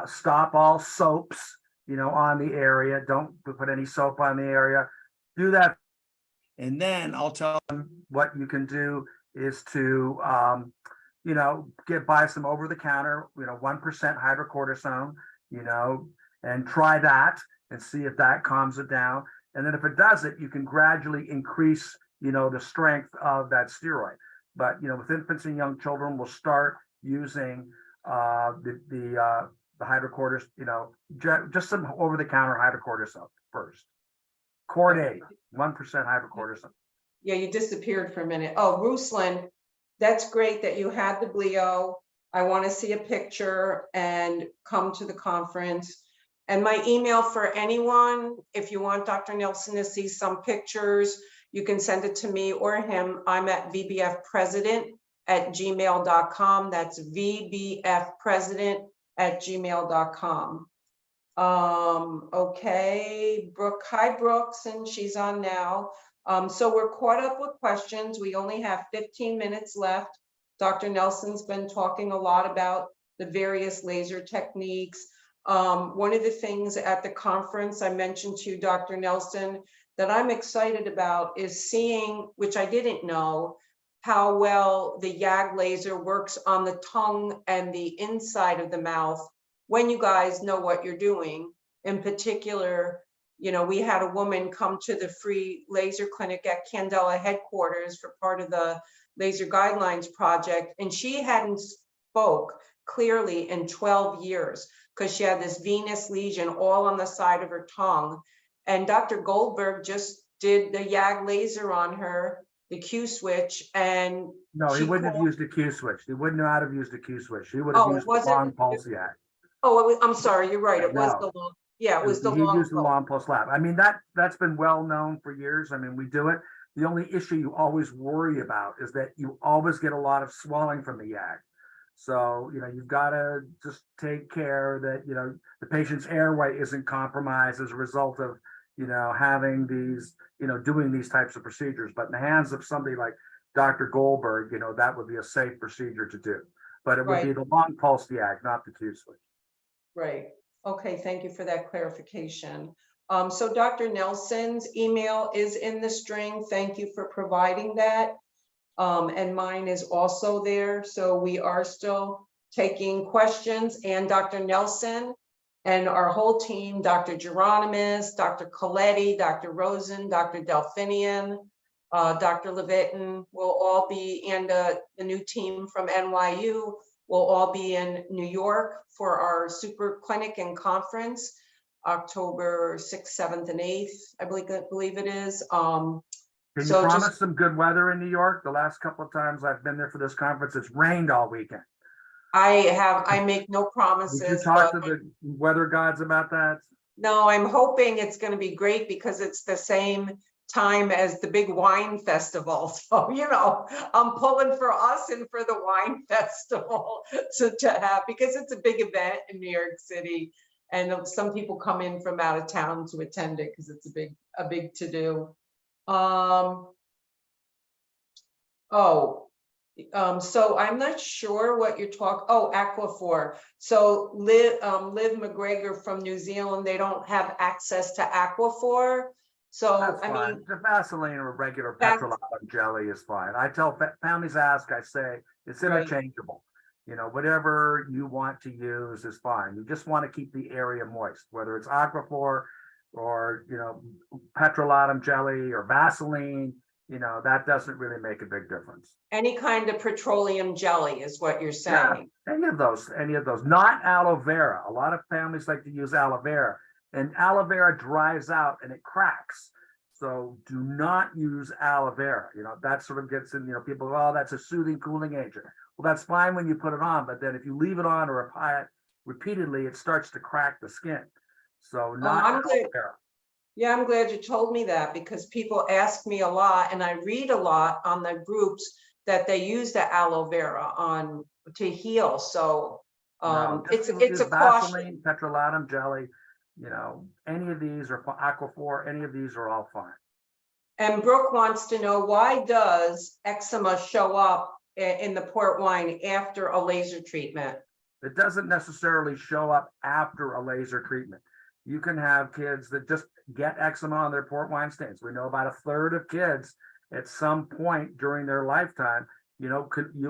stop all soaps, on the area. Don't put any soap on the area. Do that. And then I'll tell them what you can do is to, buy some over the counter, 1% hydrocortisone, and try that and see if that calms it down. And then if it does it, you can gradually increase, the strength of that steroid. But, with infants and young children, we'll start using the hydrocortisone, just some over the counter hydrocortisone first. Cordaid, 1% hydrocortisone. Yeah, you disappeared for a minute. Oh, Ruslan, that's great that you had the glio. I want to see a picture and come to the conference. And my email for anyone, if you want Dr. Nelson to see some pictures, you can send it to me or him. I'm at vbfpresident@gmail.com. That's vbfpresident@gmail.com. Okay, Brooke, hi Brooks, and she's on now. So we're caught up with questions. We only have 15 minutes left. Dr. Nelson's been talking a lot about the various laser techniques. One of the things at the conference I mentioned to you, Dr. Nelson, that I'm excited about is seeing, which I didn't know, how well the YAG laser works on the tongue and the inside of the mouth when you guys know what you're doing. In particular, we had a woman come to the free laser clinic at Candela headquarters for part of the laser guidelines project, and she hadn't spoke clearly in 12 years because she had this venous lesion all on the side of her tongue. And Dr. Goldberg just did the YAG laser on her, the Q switch, and no, he wouldn't have used the Q switch. He wouldn't know how to use the Q switch. He would have used the long pulse YAG. Oh, I'm sorry, you're right. It was the long. Yeah, it was the long. He used the long pulse lab. I mean, that's been well known for years. I mean, we do it. The only issue you always worry about is that you always get a lot of swelling from the YAG. So, you've got to just take care that, the patient's airway isn't compromised as a result of, having these, doing these types of procedures. But in the hands of somebody like Dr. Goldberg, that would be a safe procedure to do. But it would be the long pulse YAG, not the Q switch. Right. Okay, thank you for that clarification. So Dr. Nelson's email is in the string. Thank you for providing that. And mine is also there. So we are still taking questions, and Dr. Nelson and our whole team, Dr. Geronimus, Dr. 𝗂𝘁, Dr. Rosen, Dr. Delphinian, Dr. Levitin will all be, and the new team from NYU will all be in New York for our super clinic and conference, October 6th, 7th, and 8th, I believe it is. Can you promise some good weather in New York? The last couple of times I've been there for this conference, it's rained all weekend. I make no promises. Did you talk to the weather gods about that? No, I'm hoping it's going to be great because it's the same time as the big wine festival. So, I'm pulling for us and for the wine festival to have, because it's a big event in New York City. And some people come in from out of town to attend it because it's a big to do. So I'm not sure what you're talking. Oh, Aquaphor. So Liv McGregor from New Zealand, they don't have access to Aquaphor. So that's fine. The Vaseline or regular petrolatum jelly is fine. I tell families ask, I say it's interchangeable. Whatever you want to use is fine. You just want to keep the area moist, whether it's Aquaphor or petrolatum jelly or Vaseline. That doesn't really make a big difference. Any kind of petroleum jelly is what you're saying. Yeah, any of those, not aloe vera. A lot of families like to use aloe vera, and aloe vera dries out and it cracks. So do not use aloe vera. That sort of gets in, people, oh, that's a soothing, cooling agent. Well, that's fine when you put it on, but then if you leave it on or apply it repeatedly, it starts to crack the skin. So not aloe vera. Yeah, I'm glad you told me that, because people ask me a lot, and I read a lot on the groups that they use the aloe vera on to heal. So it's a caution. Petrolatum jelly, any of these, or Aquaphor, any of these are all fine. And Brooke wants to know, why does eczema show up in the port wine after a laser treatment? It doesn't necessarily show up after a laser treatment. You can have kids that just get eczema on their port wine stains. We know about a third of kids at some point during their lifetime, you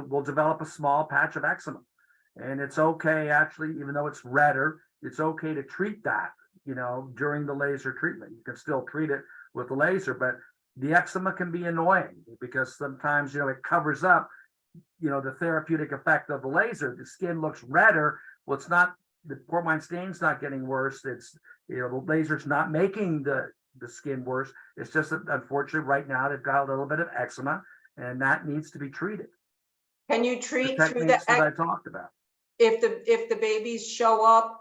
will develop a small patch of eczema. And it's okay, actually, even though it's redder, it's okay to treat that, during the laser treatment. You can still treat it with the laser, but the eczema can be annoying because sometimes, it covers up, the therapeutic effect of the laser. The skin looks redder. Well, it's not, the port wine stain's not getting worse. It's, the laser's not making the skin worse. It's just that unfortunately right now they've got a little bit of eczema and that needs to be treated. Can you treat The through techniques the that I talked about. if the babies show up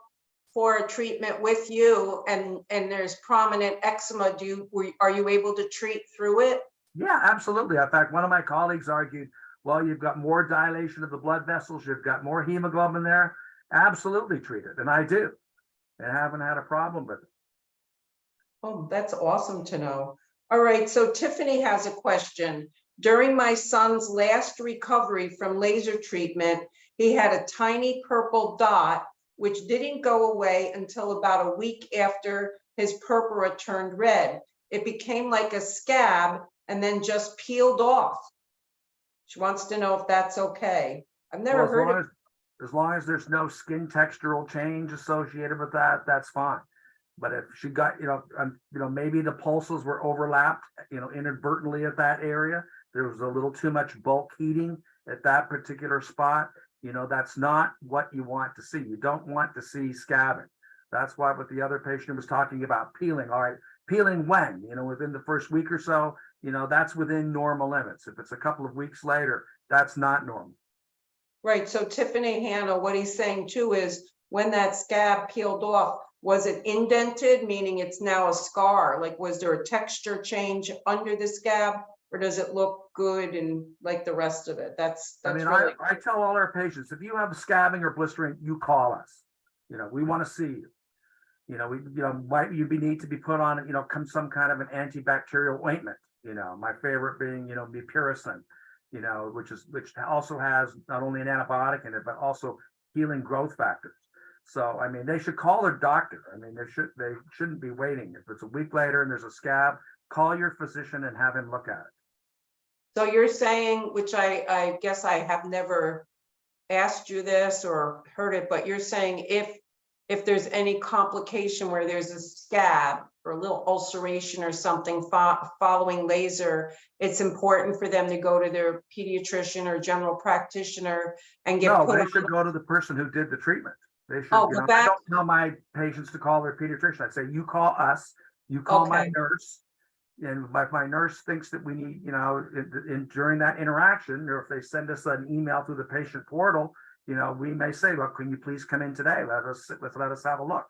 for a treatment with you and there's prominent eczema, are you able to treat through it? Yeah, absolutely. In fact, one of my colleagues argued, well, you've got more dilation of the blood vessels, you've got more hemoglobin there. Absolutely treat it. And I do. And haven't had a problem with it. Oh, that's awesome to know. All right, so Tiffany has a question. During my son's last recovery from laser treatment, he had a tiny purple dot, which didn't go away until about a week after his purpura turned red. It became like a scab and then just peeled off. She wants to know if that's okay. I've never heard of. As long as there's no skin textural change associated with that, that's fine. But if she got, maybe the pulses were overlapped, inadvertently at that area, there was a little too much bulk heating at that particular spot, that's not what you want to see. You don't want to see scabbing. That's why with the other patient was talking about peeling. All right, peeling when, within the first week or so, that's within normal limits. If it's a couple of weeks later, that's not normal. Right, so Tiffany Hannah, what he's saying too is when that scab peeled off, was it indented, meaning it's now a scar? Like, was there a texture change under the scab, or does it look good and like the rest of it? That's really... I tell all our patients, if you have scabbing or blistering, you call us. We want to see you. Might you need to be put on, some kind of an antibacterial ointment. My favorite being, mupirocin, which also has not only an antibiotic in it, but also healing growth factors. So, they should call their doctor. They shouldn't be waiting. If it's a week later and there's a scab, call your physician and have him look at it. So you're saying, which I guess I have never asked you this or heard it, but you're saying if there's any complication where there's a scab or a little ulceration or something following laser, it's important for them to go to their pediatrician or general practitioner and get put on. They should go to the person who did the treatment. They should, Oh, I don't tell my patients to call their pediatrician. I say, you call us, you call my nurse. And if my nurse thinks that we need, during that interaction, or if they send us an email through the patient portal, we may say, look, can you please come in today? Let us have a look.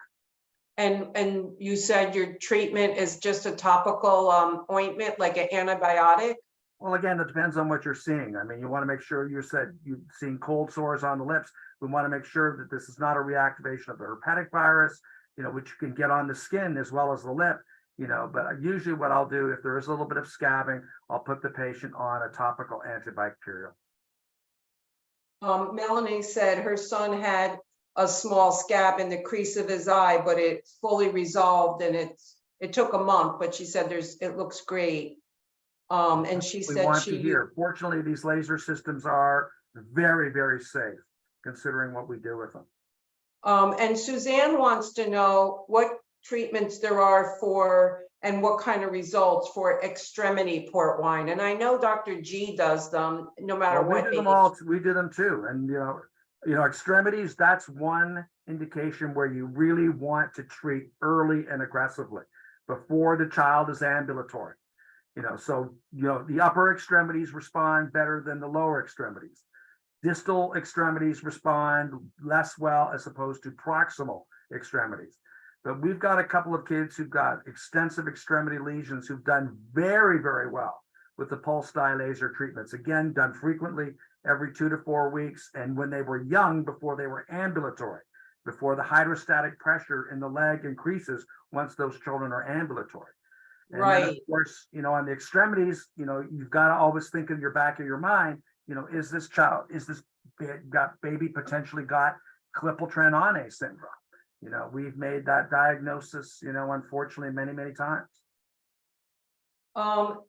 And you said your treatment is just a topical ointment, like an antibiotic? Well, again, it depends on what you're seeing. You want to make sure you've seen cold sores on the lips. We want to make sure that this is not a reactivation of the herpetic virus, which you can get on the skin as well as the lip, but usually what I'll do, if there is a little bit of scabbing, I'll put the patient on a topical antibacterial. Melanie said her son had a small scab in the crease of his eye, but it's fully resolved and it took a month, but she said it looks great. And she said fortunately, these laser systems are very, very safe considering what we do with them. And Suzanne wants to know what treatments there are for and what kind of results for extremity port wine. And I know Dr. G does them no matter what age. We do them too. And, extremities, that's one indication where you really want to treat early and aggressively before the child is ambulatory. The upper extremities respond better than the lower extremities. Distal extremities respond less well as opposed to proximal extremities. But we've got a couple of kids who've got extensive extremity lesions who've done very, very well with the pulse dye laser treatments. Again, done frequently every 2 to 4 weeks. And when they were young, before they were ambulatory, before the hydrostatic pressure in the leg increases once those children are ambulatory. And then, of course, on the extremities, you've got to always think in your back of your mind, is this baby potentially got 𝗏𝗏𝗏 syndrome? We've made that diagnosis, unfortunately, many, many times.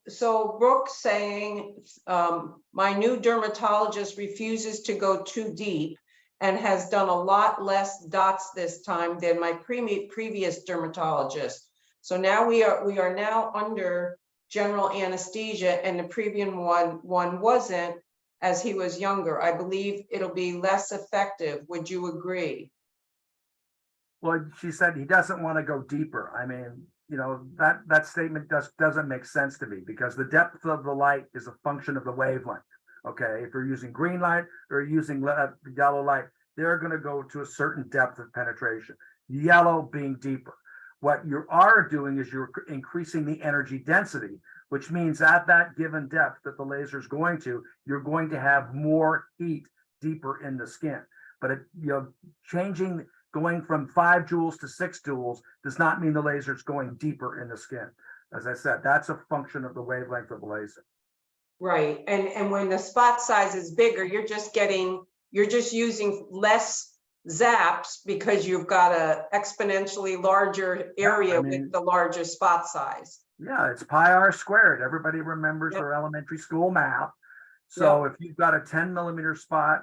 So Brooke's saying, my new dermatologist refuses to go too deep and has done a lot less dots this time than my previous dermatologist. So now we are now under general anesthesia, and the previous one wasn't, as he was younger. I believe it'll be less effective. Would you agree? Well, she said he doesn't want to go deeper. I mean, that statement doesn't make sense to me, because the depth of the light is a function of the wavelength. Okay, if you're using green light or using yellow light, they're going to go to a certain depth of penetration. Yellow being deeper. What you are doing is you're increasing the energy density, which means at that given depth that the laser is going to, you're going to have more heat deeper in the skin. But going from 5 joules to 6 joules does not mean the laser is going deeper in the skin. As I said, that's a function of the wavelength of the laser. Right, and when the spot size is bigger, you're just using less zaps because you've got a exponentially larger area with the larger spot size. Yeah, it's pi r squared. Everybody remembers their elementary school math. So if you've got a 10 millimeter spot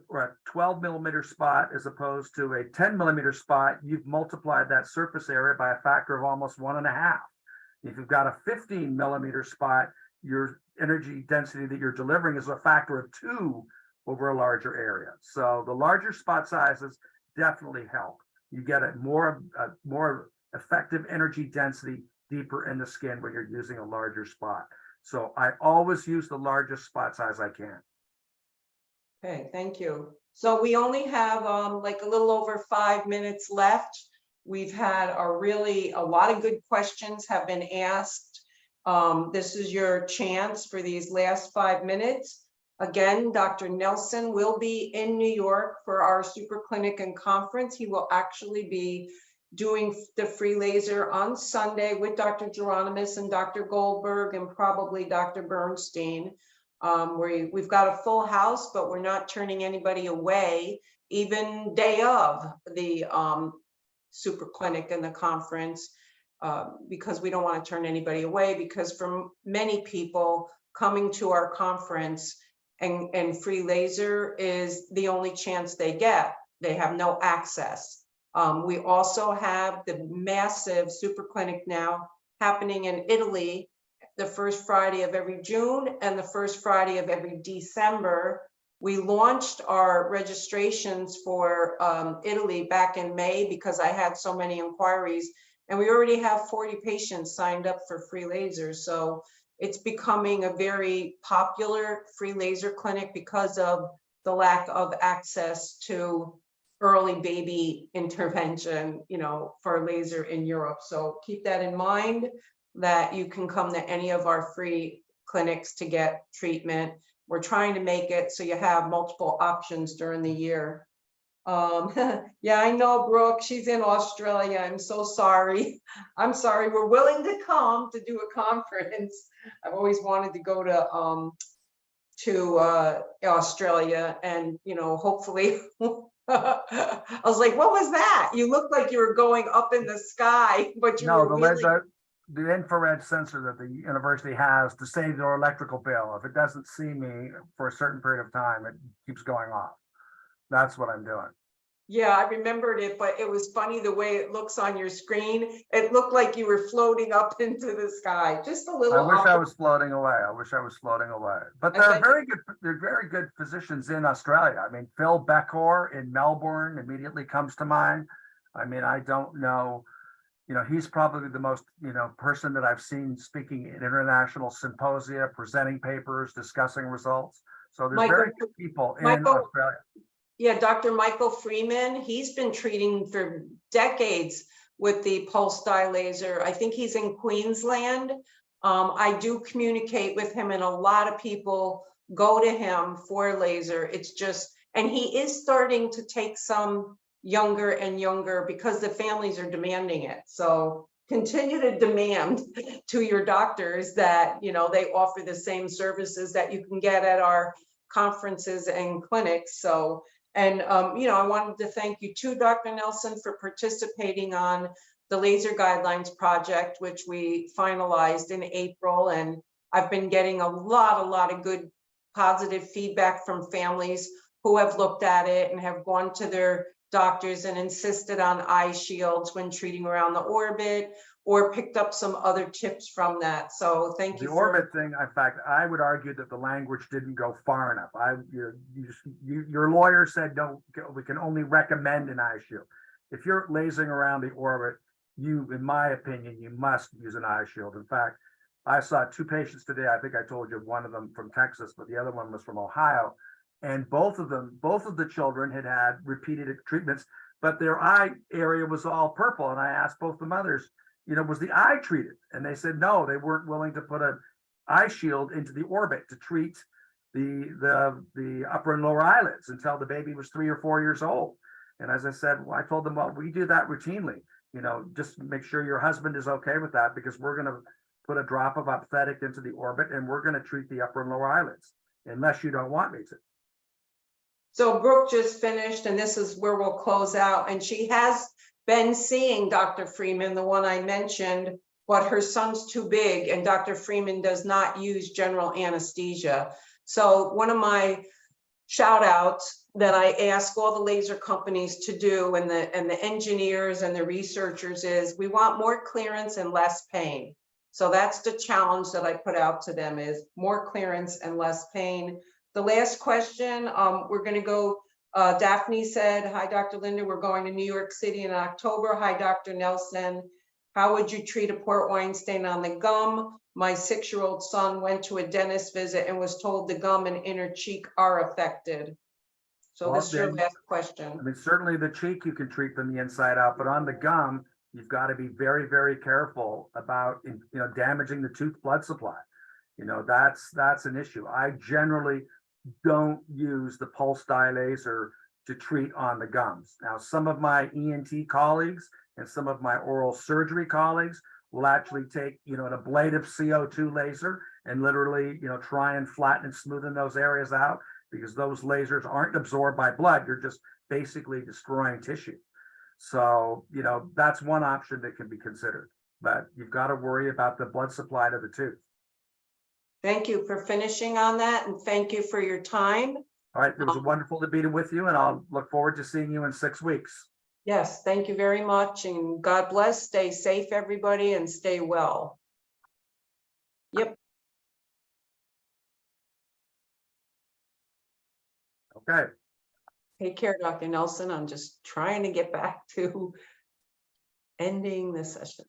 or a 12 millimeter spot as opposed to a 10 millimeter spot, you've multiplied that surface area by a factor of almost 1.5. If you've got a 15 millimeter spot, your energy density that you're delivering is a factor of 2 over a larger area. So the larger spot sizes definitely help. You get a more effective energy density deeper in the skin when you're using a larger spot. So I always use the largest spot size I can. Okay, thank you. So we only have like a little over 5 minutes left. We've had a lot of good questions have been asked. This is your chance for these last 5 minutes. Again, Dr. Nelson will be in New York for our super clinic and conference. He will actually be doing the free laser on Sunday with Dr. Geronimus and Dr. Goldberg and probably Dr. Bernstein. We've got a full house, but we're not turning anybody away, even day of the super clinic and the conference, because we don't want to turn anybody away, because for many people coming to our conference and free laser is the only chance they get. They have no access. We also have the massive super clinic now happening in Italy, the first Friday of every June and the first Friday of every December. We launched our registrations for Italy back in May because I had so many inquiries, and we already have 40 patients signed up for free laser. So it's becoming a very popular free laser clinic because of the lack of access to early baby intervention, for laser in Europe. So keep that in mind, that you can come to any of our free clinics to get treatment. We're trying to make it so you have multiple options during the year. Yeah, I know, Brooke, she's in Australia. I'm so sorry. I'm sorry. We're willing to come to do a conference. I've always wanted to go to Australia, and hopefully I was like, what was that? You looked like you were going up in the sky, but you were really... The infrared sensor that the university has to save their electrical bill. If it doesn't see me for a certain period of time, it keeps going off. That's what I'm doing. Yeah, I remembered it, but it was funny the way it looks on your screen. It looked like you were floating up into the sky, just a little. I wish I was floating away. But there are very good physicians in Australia. I mean, Phil Beckor in Melbourne immediately comes to mind. I mean, I don't know. He's probably the most, person that I've seen speaking at international symposia, presenting papers, discussing results. So there's very good people in Australia. Yeah, Dr. Michael Freeman, he's been treating for decades with the pulse dye laser. I think he's in Queensland. I do communicate with him, and a lot of people go to him for laser. It's just, and he is starting to take some younger and younger because the families are demanding it. So continue to demand to your doctors that, you know, they offer the same services that you can get at our conferences and clinics. So, and, you know, I wanted to thank you too, Dr. Nelson, for participating on the laser guidelines project, which we finalized in April. And I've been getting a lot of good positive feedback from families who have looked at it and have gone to their doctors and insisted on eye shields when treating around the orbit, or picked up some other tips from that. So thank you. The orbit thing, in fact, I would argue that the language didn't go far enough. Your lawyer said, no, we can only recommend an eye shield. If you're lasering around the orbit, you, in my opinion, you must use an eye shield. In fact, I saw 2 patients today. I think I told you one of them from Texas, but the other one was from Ohio. And both of the children had had repeated treatments, but their eye area was all purple. And I asked both the mothers, you know, was the eye treated? And they said, no, they weren't willing to put an eye shield into the orbit to treat the upper and lower eyelids until the baby was 3 or 4 years old. And as I said, well, I told them, well, we do that routinely. You know, just make sure your husband is okay with that, because we're going to put a drop of opthetic into the orbit and we're going to treat the upper and lower eyelids, unless you don't want me to. So Brooke just finished, and this is where we'll close out. And she has been seeing Dr. Freeman, the one I mentioned, but her son's too big, and Dr. Freeman does not use general anesthesia. So one of my shout outs that I ask all the laser companies to do, and the engineers and the researchers, is we want more clearance and less pain. So that's the challenge that I put out to them, is more clearance and less pain. The last question, we're going to go, Daphne said, hi, Dr. Linda, we're going to New York City in October. Hi, Dr. Nelson. How would you treat a port wine stain on the gum? My 6-year-old son went to a dentist visit and was told the gum and inner cheek are affected. So Well, this is your then, last question. I mean, certainly the cheek you can treat from the inside out, but on the gum, you've got to be very, very careful about, you know, damaging the tooth blood supply. You know, that's an issue. I generally don't use the pulse dye laser to treat on the gums. Now, some of my ENT colleagues and some of my oral surgery colleagues will actually take, you know, an ablative CO2 laser and literally, you know, try and flatten and smoothen those areas out, because those lasers aren't absorbed by blood. You're just basically destroying tissue. So, you know, that's one option that can be considered, but you've got to worry about the blood supply to the tooth. Thank you for finishing on that, and thank you for your time. All right, it was wonderful to be with you, and I'll look forward to seeing you in 6 weeks. Yes, thank you very much, and God bless. Stay safe, everybody, and stay well. Yep. Okay. Take care, Dr. Nelson. I'm just trying to get back to ending the session.